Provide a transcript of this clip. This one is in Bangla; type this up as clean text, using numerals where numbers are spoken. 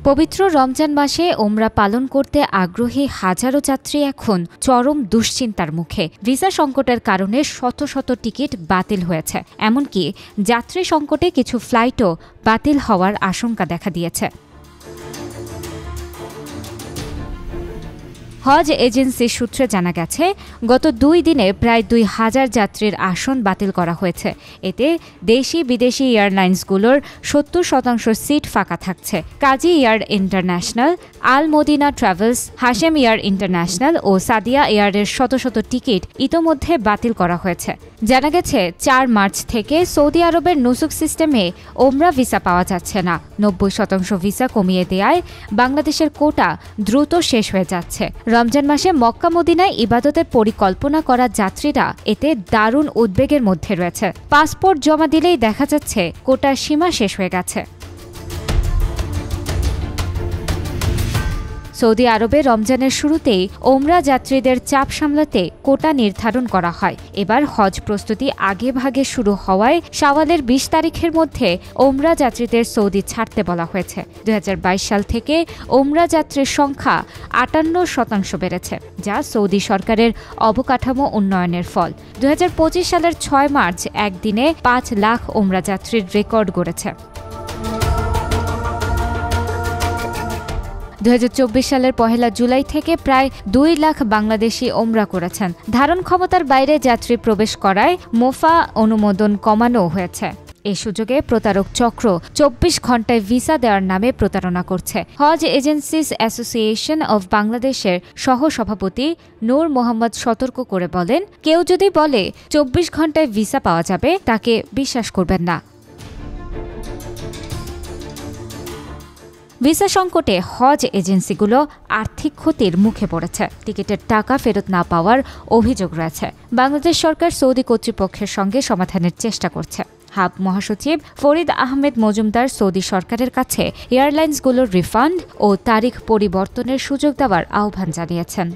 পবিত্র রমজান মাসে ওমরা পালন করতে আগ্রহী হাজারো যাত্রী এখন চরম দুশ্চিন্তার মুখে। ভিসা সংকটের কারণে শত শত টিকিট বাতিল হয়েছে, এমনকি যাত্রী সংকটে কিছু ফ্লাইটও বাতিল হওয়ার আশঙ্কা দেখা দিয়েছে। হজ এজেন্সি সূত্রে জানা গেছে, গত 2 দিনে প্রায় 2000 যাত্রীর আসন বাতিল করা হয়েছে। এতে দেশি বিদেশি এয়ারলাইন্সগুলোর 70% সিট ফাঁকা থাকছে। Kazi air international, Al Madina travels, Hashem air international ও সাদিয়া এয়ারের শত শত টিকিট ইতোমধ্যে বাতিল করা হয়েছে। জানা গেছে 4 মার্চ থেকে সৌদি আরবের নুসুক সিস্টেমে ওমরা ভিসা পাওয়া যাচ্ছে না। 90% ভিসা কমিয়ে দেয়ায় বাংলাদেশের কোটা দ্রুত শেষ হয়ে যাচ্ছে। রমজান মাসে মক্কা মদিনায় ইবাদতের পরিকল্পনা করা যাত্রীরা এতে দারুণ উদ্বেগের মধ্যে রয়েছে। পাসপোর্ট জমা দিলেই দেখা যাচ্ছে কোটার সীমা শেষ হয়ে গেছে। সৌদি আরবে রমজানের শুরুতেই ওমরা যাত্রীদের চাপ সামলাতে কোটা নির্ধারণ করা হয়। এবার হজ প্রস্তুতি আগেভাগে শুরু হওয়ায় শাওয়ালের 20 তারিখের মধ্যে ওমরা যাত্রীদের সৌদি ছাড়তে বলা হয়েছে। 2022 সাল থেকে ওমরা যাত্রীর সংখ্যা 58% বেড়েছে, যা সৌদি সরকারের অবকাঠামো উন্নয়নের ফল। 2025 সালের 6 মার্চ একদিনে 5 লাখ ওমরা যাত্রীর রেকর্ড গড়েছে। 2024 সালের 1 জুলাই থেকে প্রায় 2 লাখ বাংলাদেশি ওমরা করেছেন। ধারণ ক্ষমতার বাইরে যাত্রী প্রবেশ করায় মোফা অনুমোদন কমানো হয়েছে। এই সুযোগে প্রতারক চক্র 24 ঘণ্টায় ভিসা দেওয়ার নামে প্রতারণা করছে। হজ এজেন্সিস অ্যাসোসিয়েশন অব বাংলাদেশের সহ-সভাপতি নূর মোহাম্মদ সতর্ক করে বলেন, কেউ যদি বলে 24 ঘণ্টায় ভিসা পাওয়া যাবে, তাকে বিশ্বাস করবেন না। ভিসা সংকটে হজ এজেন্সিগুলো আর্থিক ক্ষতির মুখে পড়েছে। টিকিটের টাকা ফেরত না পাওয়ার অভিযোগ রয়েছে। বাংলাদেশ সরকার সৌদি কর্তৃপক্ষের সঙ্গে সমাধানের চেষ্টা করছে। হাব মহাসচিব ফরিদ আহমেদ মজুমদার সৌদি সরকারের কাছে এয়ারলাইন্সগুলোর রিফান্ড ও তারিখ পরিবর্তনের সুযোগ দেওয়ার আহ্বান জানিয়েছেন।